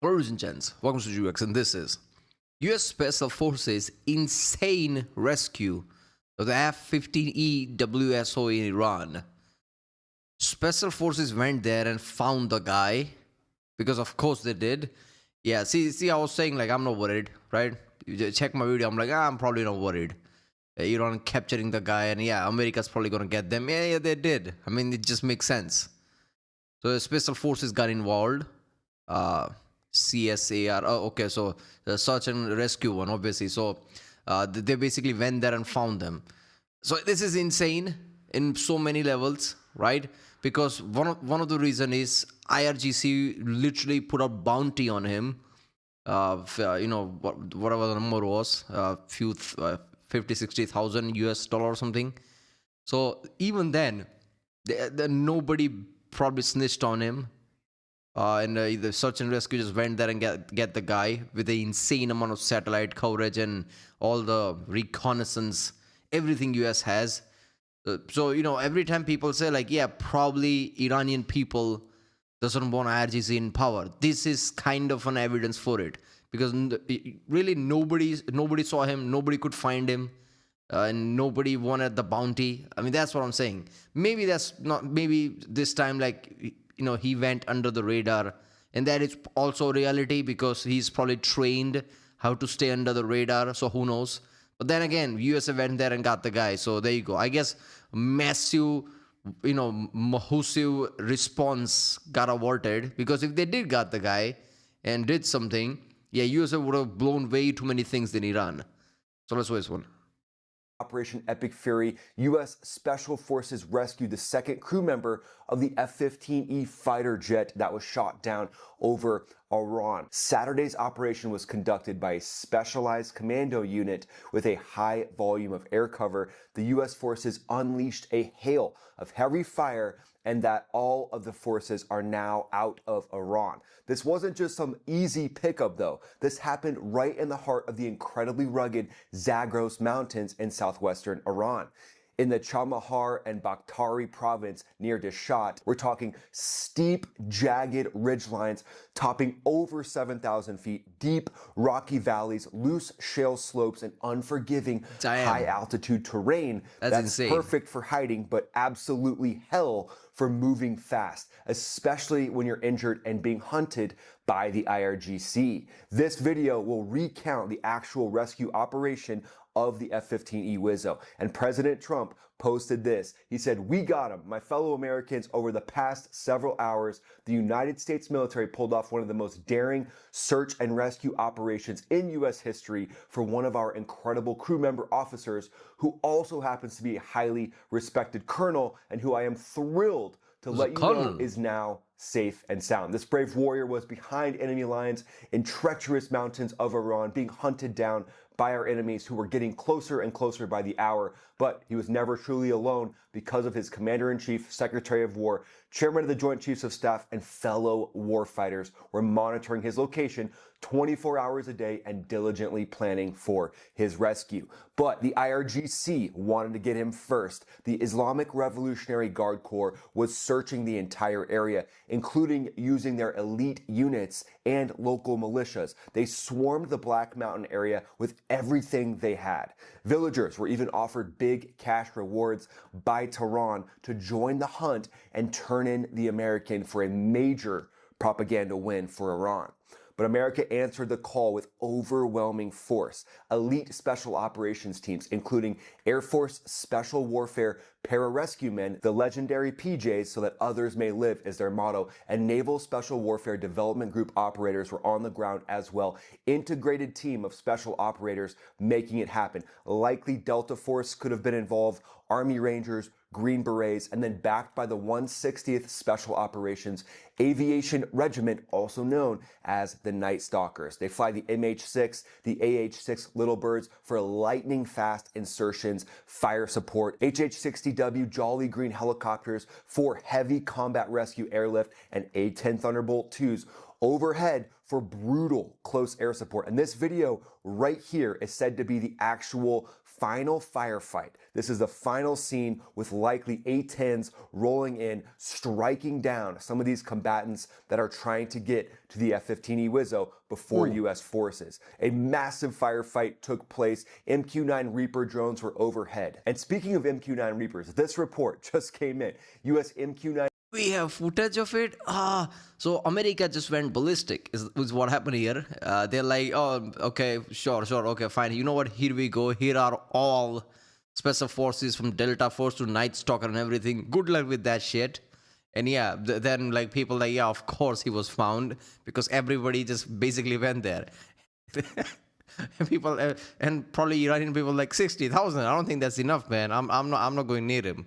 Ladies and gents, welcome to UX, and this is US Special Forces insane rescue of the F-15E WSO in Iran. Special Forces went there and found the guy, because of course they did. Yeah, see, I was saying like I'm not worried, right? You just check my video, I'm like, I'm probably not worried. Iran capturing the guy, and yeah, America's probably gonna get them. Yeah, they did. I mean, it just makes sense. So the Special Forces got involved. Uh, CSAR. Oh, okay. So the search and rescue one, obviously. So they basically went there and found them. So this is insane in so many levels, right? Because one of the reason is IRGC literally put a bounty on him. Whatever the number was, few 50-60,000 US dollar or something. So even then, nobody probably snitched on him. And the search and rescue just went there and get the guy with the insane amount of satellite coverage and all the reconnaissance, everything US has. So every time people say like, yeah, probably Iranian people doesn't want IRGC in power, this is kind of an evidence for it, because really nobody saw him, nobody could find him, and nobody wanted the bounty. I mean, that's what I'm saying. Maybe this time, like, he went under the radar, and that is also reality because he's probably trained how to stay under the radar. So who knows? But then again, USA went there and got the guy. So there you go. I guess massive, massive response got averted, because if they did got the guy and did something, yeah, USA would have blown way too many things in Iran. So let's wait this one. Operation Epic Fury, U.S. Special Forces rescued the second crew member of the F-15E fighter jet that was shot down over Iran. Saturday's operation was conducted by a specialized commando unit with a high volume of air cover. The U.S. forces unleashed a hail of heavy fire, and that all of the forces are now out of Iran. This wasn't just some easy pickup, though. This happened right in the heart of the incredibly rugged Zagros Mountains in southwestern Iran. In the Chamahar and Bakhtari province near Dishat, we're talking steep, jagged ridgelines topping over 7,000 feet, deep, rocky valleys, loose shale slopes, and unforgiving high-altitude terrain that's insane. Perfect for hiding, but absolutely hell for moving fast, especially when you're injured and being hunted by the IRGC. This video will recount the actual rescue operation of the F-15E Wizzo. And President Trump posted this. He said, "We got him. My fellow Americans, over the past several hours, the United States military pulled off one of the most daring search and rescue operations in U.S. history for one of our incredible crew member officers, who also happens to be a highly respected colonel, and who I am thrilled to let you know is now safe and sound." This brave warrior was behind enemy lines in treacherous mountains of Iran, being hunted down by our enemies, who were getting closer and closer by the hour. But he was never truly alone, because of his Commander-in-Chief, Secretary of War, Chairman of the Joint Chiefs of Staff, and fellow warfighters were monitoring his location 24 hours a day and diligently planning for his rescue. But the IRGC wanted to get him first. The Islamic Revolutionary Guard Corps was searching the entire area, including using their elite units and local militias. They swarmed the Black Mountain area with everything they had. Villagers were even offered big cash rewards by Tehran to join the hunt and turn in the American for a major propaganda win for Iran. But America answered the call with overwhelming force. Elite special operations teams, including Air Force Special Warfare Pararescue Men, the legendary PJs, so that others may live is their motto, and Naval Special Warfare Development Group operators were on the ground as well. Integrated team of special operators making it happen. Likely Delta Force could have been involved, Army Rangers, Green Berets, and then backed by the 160th Special Operations Aviation Regiment, also known as the Night Stalkers. They fly the MH-6, the AH-6 Little Birds for lightning-fast insertions, fire support, HH-60W Jolly Green helicopters for heavy combat rescue airlift, and A-10 Thunderbolt IIs overhead for brutal close air support. And this video right here is said to be the actual final firefight. This is the final scene with likely A-10s rolling in, striking down some of these combatants that are trying to get to the F-15E Wizzo before U.S. forces. A massive firefight took place. MQ-9 Reaper drones were overhead. And speaking of MQ-9 Reapers, this report just came in. U.S. MQ-9 We have footage of it. So America just went ballistic. Is what happened here. They're like, oh, okay, sure, okay, fine. You know what? Here we go. Here are all special forces from Delta Force to Night Stalker and everything. Good luck with that shit. And yeah, then like people like, yeah, of course he was found because everybody just basically went there. And people and probably Iranian people like 60,000. I don't think that's enough, man. I'm not going near him.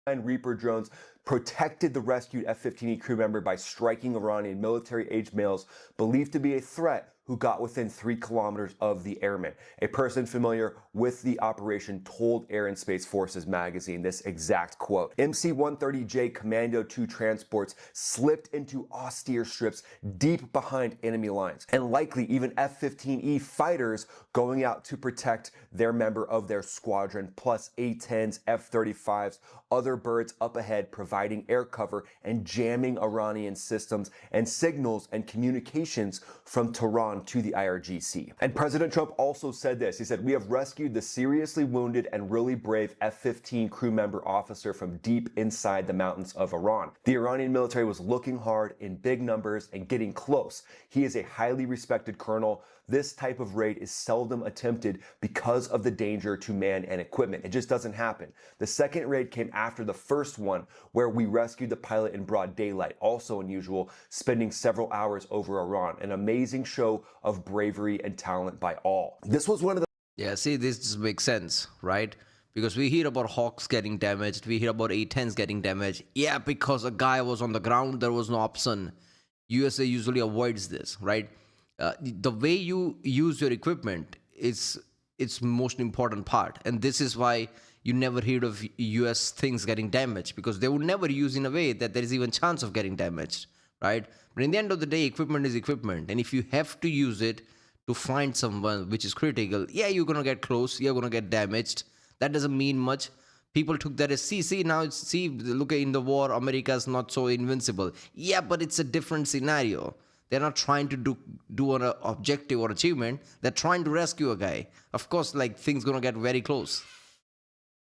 Reaper drones protected the rescued F-15E crew member by striking Iranian military-aged males believed to be a threat who got within 3 kilometers of the airman. A person familiar with the operation told Air and Space Forces magazine this exact quote. MC-130J Commando 2 transports slipped into austere strips deep behind enemy lines, and likely even F-15E fighters going out to protect their member of their squadron, plus A-10s, F-35s, other birds up ahead providing air cover and jamming Iranian systems and signals and communications from Tehran to the IRGC. And President Trump also said this. He said, "We have rescued the seriously wounded and really brave F-15 crew member officer from deep inside the mountains of Iran. The Iranian military was looking hard in big numbers and getting close. He is a highly respected colonel. This type of raid is seldom attempted because of the danger to man and equipment. It just doesn't happen." The second raid came after the first one, where we rescued the pilot in broad daylight, also unusual, spending several hours over Iran. An amazing show of bravery and talent by all. This was one of the Yeah, see, this just makes sense, right? Because we hear about Hawks getting damaged, we hear about A-10s getting damaged. Yeah, because a guy was on the ground, there was no option. USA usually avoids this, right? The way you use your equipment is its most important part, and this is why you never heard of US things getting damaged, because they would never use in a way that there is even chance of getting damaged, right? But in the end of the day, equipment is equipment, and if you have to use it to find someone which is critical, yeah, you're gonna get close, you're gonna get damaged. That doesn't mean much. People took that as see now, see, look at in the war, America's not so invincible. Yeah, but it's a different scenario. They're not trying to do an objective or achievement. They're trying to rescue a guy. Of course, like, things gonna get very close.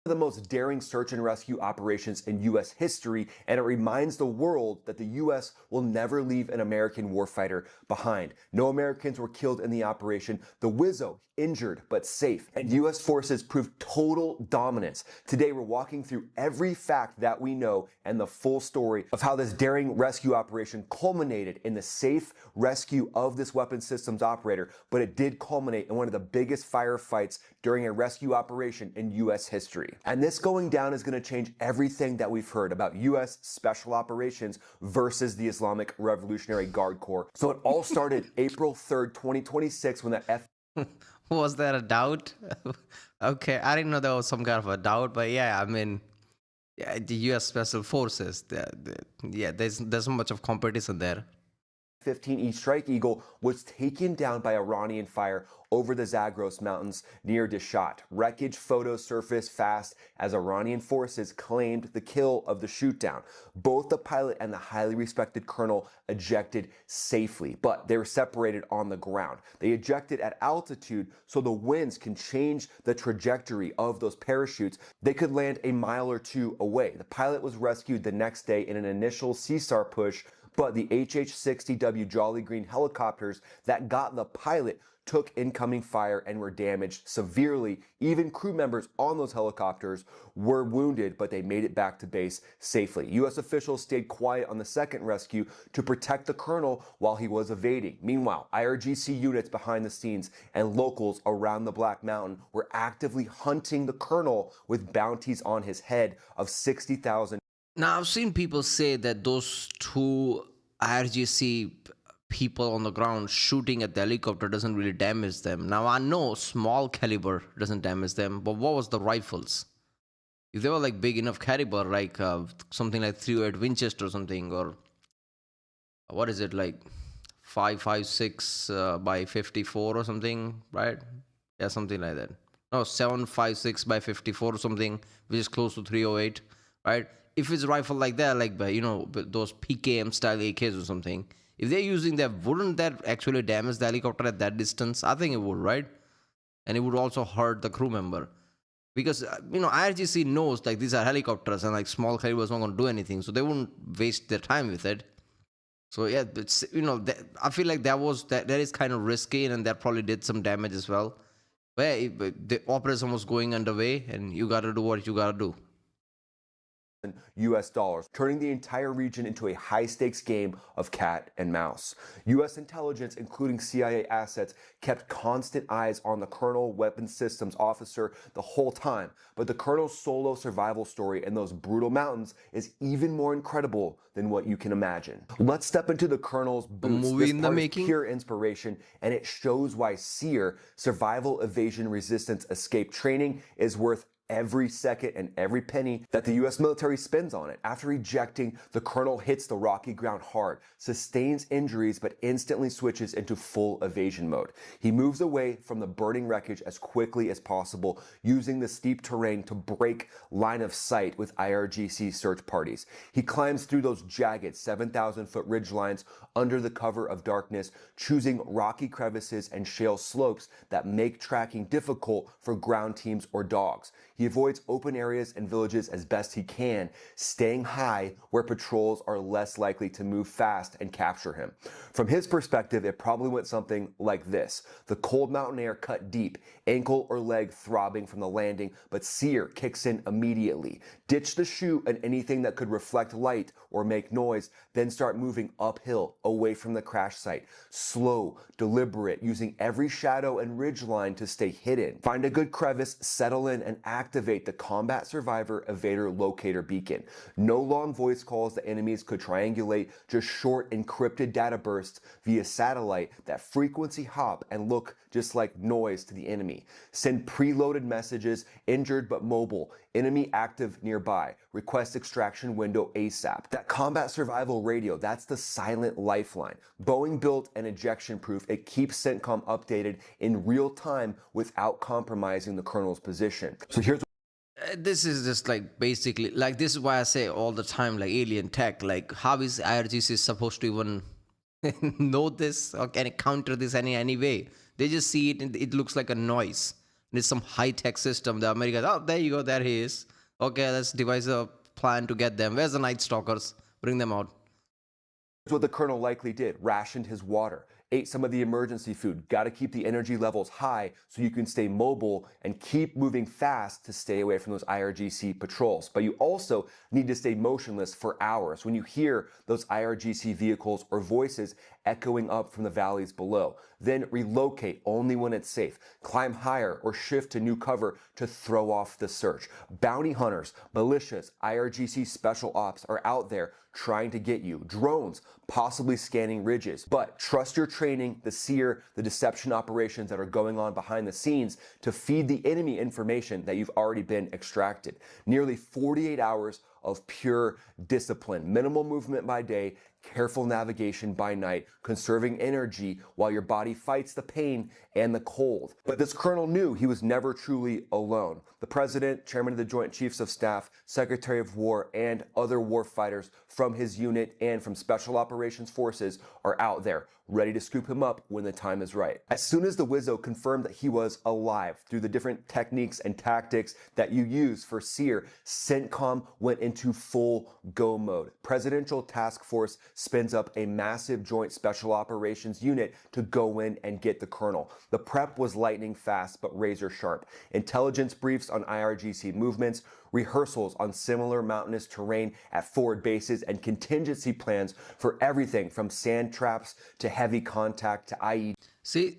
The most daring search and rescue operations in U.S. history, and it reminds the world that the U.S. will never leave an American warfighter behind. No Americans were killed in the operation. The Wizzo injured but safe, and U.S. forces proved total dominance. Today, we're walking through every fact that we know and the full story of how this daring rescue operation culminated in the safe rescue of this weapon systems operator, but it did culminate in one of the biggest firefights during a rescue operation in U.S. history. And this going down is going to change everything that we've heard about U.S. special operations versus the Islamic Revolutionary Guard Corps. So it all started April 3rd, 2026, when that Was there a doubt? Okay, I didn't know there was some kind of a doubt, but yeah, I mean, yeah, the U.S. Special Forces, yeah, there's not much of competition there. F-15E Strike Eagle was taken down by Iranian fire over the Zagros Mountains near Dishat. Wreckage photos surfaced fast as Iranian forces claimed the kill of the shootdown. Both the pilot and the highly respected colonel ejected safely, but they were separated on the ground. They ejected at altitude so the winds can change the trajectory of those parachutes. They could land a mile or two away. The pilot was rescued the next day in an initial CSAR push, but the HH-60W Jolly Green helicopters that got the pilot took incoming fire and were damaged severely. Even crew members on those helicopters were wounded, but they made it back to base safely. U.S. officials stayed quiet on the second rescue to protect the colonel while he was evading. Meanwhile, IRGC units behind the scenes and locals around the Black Mountain were actively hunting the colonel with bounties on his head of 60,000. Now, I've seen people say that those two IRGC people on the ground shooting at the helicopter doesn't really damage them. Now, I know small caliber doesn't damage them, but what was the rifles? If they were like big enough caliber, like something like 308 Winchester or something, or what is it, like 556 by 54 or something, right? Yeah, something like that. No, 756 by 54 or something, which is close to 308, right? If it's rifle like that, like by, those PKM style AKs or something, if they're using that, wouldn't that actually damage the helicopter at that distance? I think it would, right? And it would also hurt the crew member because IRGC knows like these are helicopters and like small calibers not going to do anything, so they wouldn't waste their time with it. So yeah, it's I feel like that is kind of risky, and that probably did some damage as well. But yeah, the operation was going underway, and you got to do what you got to do. US dollars, turning the entire region into a high stakes game of cat and mouse. US intelligence, including CIA assets, kept constant eyes on the Colonel Weapons Systems officer the whole time. But the Colonel's solo survival story in those brutal mountains is even more incredible than what you can imagine. Let's step into the Colonel's A boots. movie This in the part is making. pure inspiration, and it shows why SEER, Survival Evasion Resistance Escape Training, is worth every second and every penny that the US military spends on it. After ejecting, the Colonel hits the rocky ground hard, sustains injuries, but instantly switches into full evasion mode. He moves away from the burning wreckage as quickly as possible, using the steep terrain to break line of sight with IRGC search parties. He climbs through those jagged 7,000-foot ridge lines under the cover of darkness, choosing rocky crevices and shale slopes that make tracking difficult for ground teams or dogs. He avoids open areas and villages as best he can, staying high where patrols are less likely to move fast and capture him. From his perspective, it probably went something like this. The cold mountain air cut deep, ankle or leg throbbing from the landing, but SEER kicks in immediately. Ditch the chute and anything that could reflect light or make noise, then start moving uphill away from the crash site. Slow, deliberate, using every shadow and ridge line to stay hidden. Find a good crevice, settle in, and activate the Combat Survivor Evader Locator Beacon. No long voice calls that enemies could triangulate, just short encrypted data bursts via satellite that frequency hop and look just like noise to the enemy. Send preloaded messages, injured but mobile, enemy active nearby, request extraction window ASAP. That combat survival radio, that's the silent lifeline. Boeing built and ejection proof, it keeps CENTCOM updated in real time without compromising the Colonel's position. So here's This is just like basically like this is why I say all the time like alien tech. Like how is IRGC supposed to even know this or can it counter this any way? They just see it and it looks like a noise. And it's some high tech system. The Americans, oh, there you go, there he is. Okay, let's devise a plan to get them. Where's the Night Stalkers? Bring them out. what the Colonel likely did: rationed his water, ate some of the emergency food. Got to keep the energy levels high so you can stay mobile and keep moving fast to stay away from those IRGC patrols. But you also need to stay motionless for hours when you hear those IRGC vehicles or voices echoing up from the valleys below. Then relocate only when it's safe. Climb higher or shift to new cover to throw off the search. Bounty hunters, militias, IRGC special ops are out there trying to get you. Drones, possibly scanning ridges. But trust your training, the SEER, the deception operations that are going on behind the scenes to feed the enemy information that you've already been extracted. Nearly 48 hours of pure discipline. Minimal movement by day, careful navigation by night, conserving energy while your body fights the pain and the cold. But this colonel knew he was never truly alone. The president, chairman of the Joint Chiefs of Staff, secretary of war, and other war fighters from his unit and from Special Operations Forces are out there, ready to scoop him up when the time is right. As soon as the Wizzo confirmed that he was alive through the different techniques and tactics that you use for SEER, CENTCOM went into full go mode. Presidential Task Force spins up a massive Joint Special Operations unit to go in and get the colonel. The prep was lightning fast but razor sharp. Intelligence briefs on IRGC movements, rehearsals on similar mountainous terrain at forward bases, and contingency plans for everything from sand traps to heavy contact to IED. See,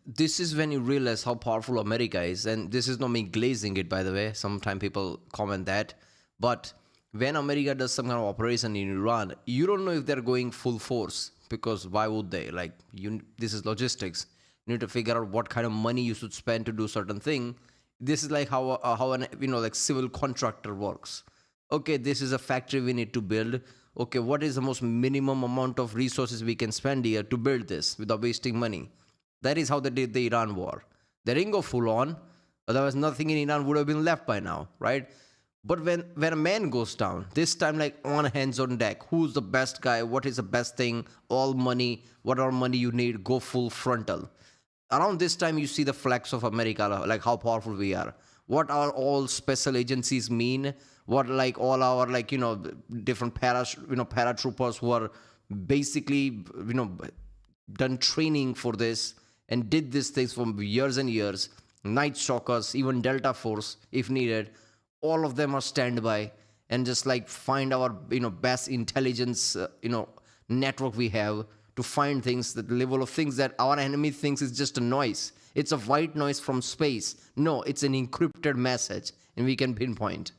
this is when you realize how powerful America is, and this is not me glazing it, by the way. Sometimes people comment that, but when America does some kind of operation in Iran, you don't know if they're going full force, because why would they? Like, this is logistics. You need to figure out what kind of money you should spend to do certain thing. This is like how an like civil contractor works. Okay, this is a factory we need to build. okay, what is the most minimum amount of resources we can spend here to build this without wasting money? That is how they did the Iran war. They didn't go full on, otherwise nothing in Iran would have been left by now, right? But when a man goes down, this time like on hands on deck, who's the best guy? What is the best thing? All money, what all money you need? Go full frontal. Around this time, you see the flex of America, like how powerful we are. What are all special agencies mean? What like all our like different paratroopers who are basically done training for this and did these things for years and years. Night Stalkers, even Delta Force, if needed, all of them are standby and just like find our best intelligence network we have to find things, the level of things that our enemy thinks is just a noise. It's a white noise from space. No, it's an encrypted message, and we can pinpoint.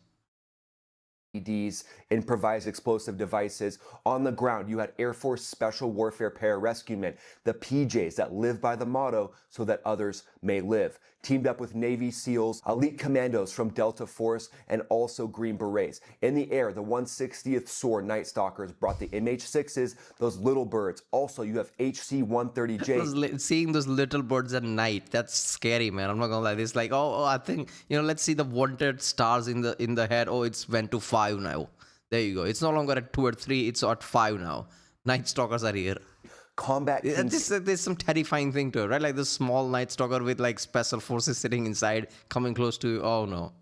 IEDs, improvised explosive devices. On the ground, you had Air Force Special Warfare Pararescuemen, the PJs that live by the motto so that others may live. Teamed up with Navy SEALs, elite commandos from Delta Force, and also Green Berets. In the air, the 160th SOAR Night Stalkers brought the MH6s, those little birds. Also, you have HC-130J. Seeing those little birds at night, that's scary, man. I'm not gonna lie. It's like, oh, I think let's see the wanted stars in the head. Oh, it's went to 5 now. There you go. It's no longer at 2 or 3. It's at 5 now. Night Stalkers are here. Combat there's some terrifying thing to it, right? Like this small Night Stalker with like special forces sitting inside, coming close to you. Oh no.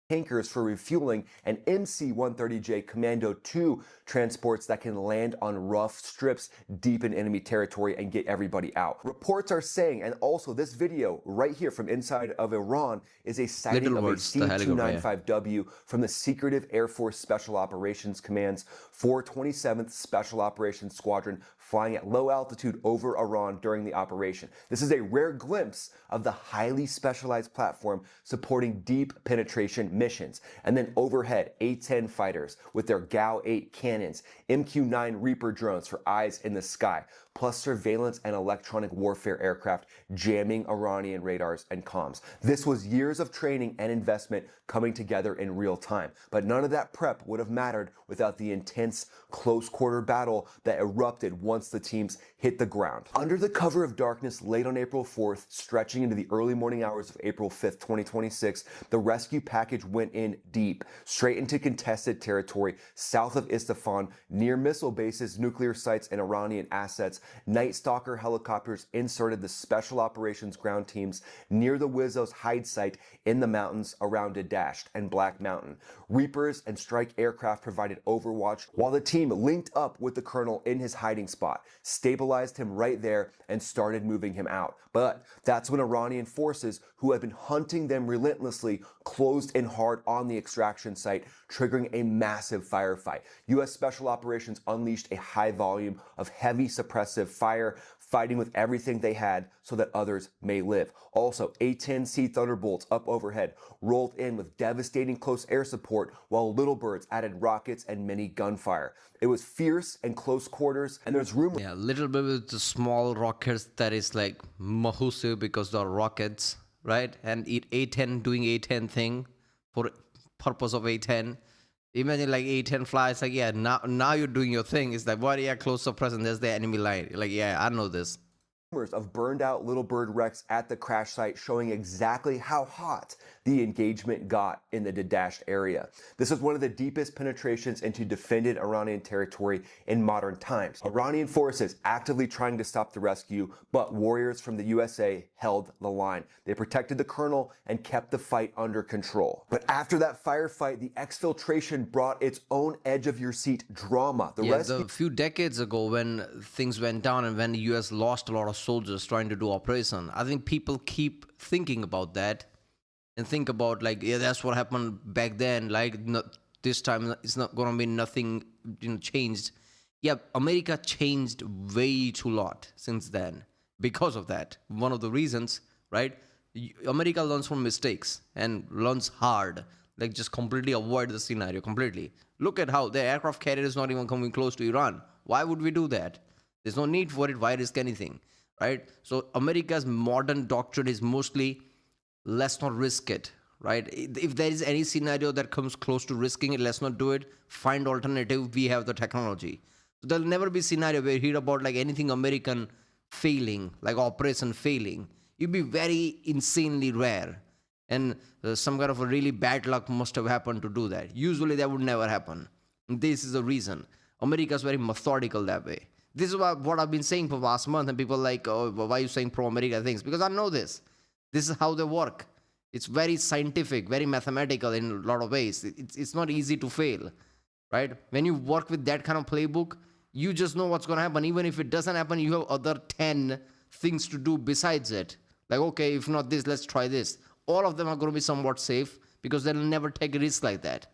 Tankers for refueling, and MC-130J Commando 2 transports that can land on rough strips deep in enemy territory and get everybody out. Reports are saying, and also this video right here from inside of Iran is a sighting of a C-295W from the secretive Air Force Special Operations Command's 427th Special Operations Squadron flying at low altitude over Iran during the operation. This is a rare glimpse of the highly specialized platform supporting deep penetration missions. And then overhead, A-10 fighters with their GAU-8 cannons, MQ-9 Reaper drones for eyes in the sky, plus surveillance and electronic warfare aircraft jamming Iranian radars and comms. This was years of training and investment coming together in real time. But none of that prep would have mattered without the intense close-quarter battle that erupted once the teams hit the ground. Under the cover of darkness late on April 4th, stretching into the early morning hours of April 5th, 2026, the rescue package went in deep, straight into contested territory south of Isfahan, near missile bases, nuclear sites, and Iranian assets. Night Stalker helicopters inserted the Special Operations ground teams near the Wizzo's hide site in the mountains around Dadasht and Black Mountain. Reapers and strike aircraft provided overwatch, while the team linked up with the colonel in his hiding spot, stabilized him right there, and started moving him out. But that's when Iranian forces, who had been hunting them relentlessly, closed in hard on the extraction site, triggering a massive firefight. U.S. Special Operations unleashed a high volume of heavy suppressive fire, fighting with everything they had so that others may live. Also, A-10C Thunderbolts up overhead rolled in with devastating close air support, while Little Birds added rockets and mini gunfire. It was fierce and close quarters, and there's rumor. Yeah, little bit with the small rockets that is like mahusu because they're rockets, right? And A-10 doing A-10 thing for purpose of A-10. Imagine like A-10 flies, like, yeah, now you're doing your thing. It's like, what, yeah, close up present, there's the enemy line. Like, yeah, I know this. Of burned out Little Bird wrecks at the crash site, showing exactly how hot the engagement got in the Dadasht area. This is one of the deepest penetrations into defended Iranian territory in modern times. Iranian forces actively trying to stop the rescue, but warriors from the USA held the line. They protected the colonel and kept the fight under control. But after that firefight, the exfiltration brought its own edge of your seat drama. A few decades ago when things went down and when the US lost a lot of soldiers trying to do operation, I think people keep thinking about that and think about like, yeah, that's what happened back then. Like, this time it's not gonna be nothing changed. Yeah, America changed way too lot since then because of that. One of the reasons, right? America learns from mistakes and learns hard. Like, just completely avoid the scenario completely. Look at how the aircraft carrier is not even coming close to Iran. Why would we do that? There's no need for it. Why risk anything, right? So America's modern doctrine is mostly, let's not risk it, right? If there is any scenario that comes close to risking it, let's not do it. Find alternative. We have the technology. So there'll never be scenario where you hear about like anything American failing, like operation failing. It'd be very insanely rare. And some kind of a really bad luck must have happened to do that. Usually that would never happen. And this is the reason. America is very methodical that way. This is what I've been saying for last month, and people are like, oh, why are you saying pro-America things? Because I know this. This is how they work. It's very scientific, very mathematical in a lot of ways. It's not easy to fail, right? When you work with that kind of playbook, you just know what's going to happen. Even if it doesn't happen, you have other 10 things to do besides it. Like, okay, if not this, let's try this. All of them are going to be somewhat safe because they'll never take a risk like that.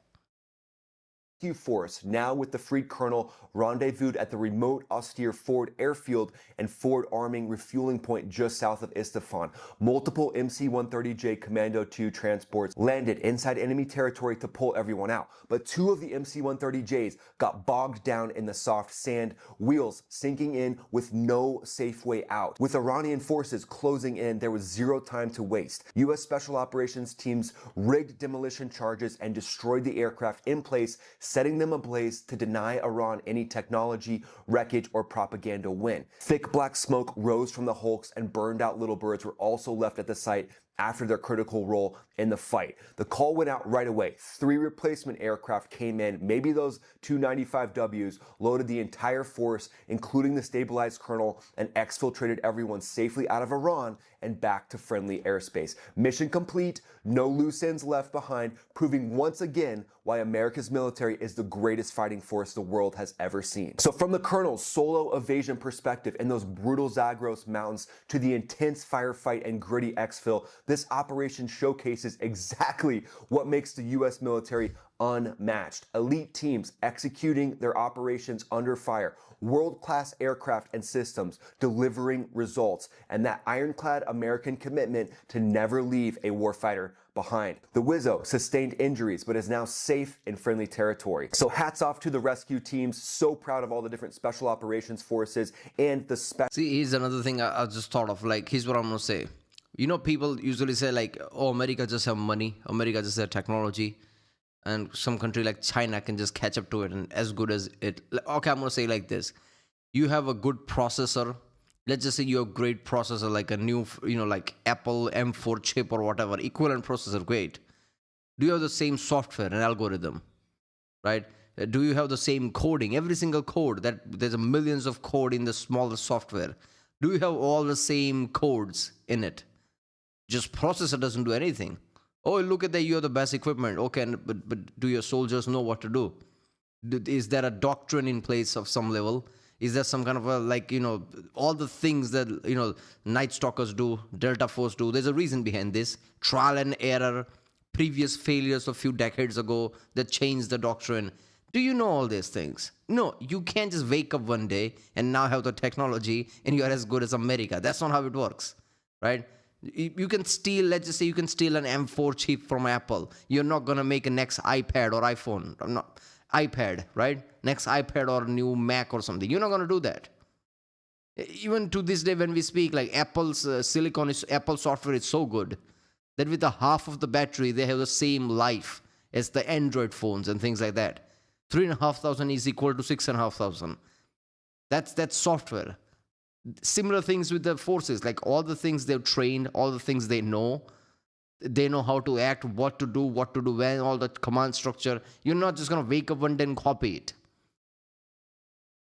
Force, now with the freed colonel, rendezvoused at the remote, austere Ford airfield and Ford arming refueling point just south of Isfahan. Multiple MC-130J Commando 2 transports landed inside enemy territory to pull everyone out, but 2 of the MC-130Js got bogged down in the soft sand, wheels sinking in with no safe way out. With Iranian forces closing in, there was zero time to waste. U.S. Special Operations teams rigged demolition charges and destroyed the aircraft in place, setting them ablaze to deny Iran any technology, wreckage, or propaganda win. Thick black smoke rose from the hulks and burned out little birds were also left at the site after their critical role in the fight. The call went out right away. 3 replacement aircraft came in, maybe those 295Ws, loaded the entire force, including the stabilized colonel, and exfiltrated everyone safely out of Iran and back to friendly airspace. Mission complete, no loose ends left behind, proving once again why America's military is the greatest fighting force the world has ever seen. So from the colonel's solo evasion perspective in those brutal Zagros mountains to the intense firefight and gritty exfil, this operation showcases exactly what makes the U.S. military unmatched. Elite teams executing their operations under fire, world-class aircraft and systems delivering results, and that ironclad American commitment to never leave a warfighter behind. The Wizzo sustained injuries but is now safe in friendly territory. So hats off to the rescue teams. So proud of all the different special operations forces and the See, here's another thing I just thought of. Like, here's what I'm gonna say. You know, people usually say like, oh, America just have money, America just have technology, and some country like China can just catch up to it and as good as it. Okay, I'm gonna say like this. You have a good processor. Let's just say you have a great processor, like a new, like Apple M4 chip or whatever, equivalent processor, great. Do you have the same software and algorithm, right? Do you have the same coding? Every single code, that there's a millions of code in the smaller software. Do you have all the same codes in it? Just processor doesn't do anything. Oh, look at that, you have the best equipment. Okay, but do your soldiers know what to do? Is there a doctrine in place of some level? Is there some kind of a, all the things that, Night Stalkers do, Delta Force do? There's a reason behind this. Trial and error, previous failures a few decades ago that changed the doctrine. Do you know all these things? No, you can't just wake up one day and now have the technology and you are as good as America. That's not how it works, right? You can steal, let's just say you can steal an M4 chip from Apple. You're not going to make a next iPad or iPhone. Not iPad, right? Next iPad or new Mac or something. You're not going to do that. Even to this day when we speak, like Apple's Apple software is so good that with a half of the battery, they have the same life as the Android phones and things like that. 3,500 is equal to 6,500. That's software. Similar things with the forces, like all the things they've trained, all the things they know how to act, what to do when, all the command structure. You're not just going to wake up one day and copy it.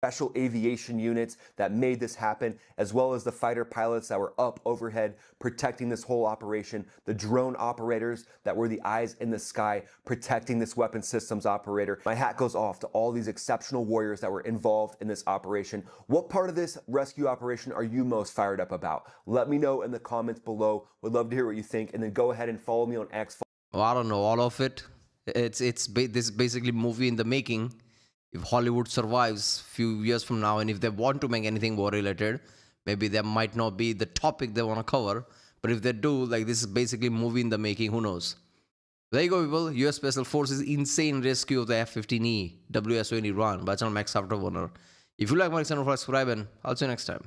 Special aviation units that made this happen, as well as the fighter pilots that were up overhead protecting this whole operation, the drone operators that were the eyes in the sky protecting this weapon systems operator. My hat goes off to all these exceptional warriors that were involved in this operation. What part of this rescue operation are you most fired up about? Let me know in the comments below. Would love to hear what you think, and then go ahead and follow me on X. Well, I don't know all of it. This is basically movie in the making. If Hollywood survives few years from now, and if they want to make anything war related, maybe that might not be the topic they want to cover. But if they do, like, this is basically movie in the making, who knows? There you go, people. US Special Forces insane rescue of the F-15E WSO in Iran by channel Max After Warner. If you like my channel, subscribe, and I'll see you next time.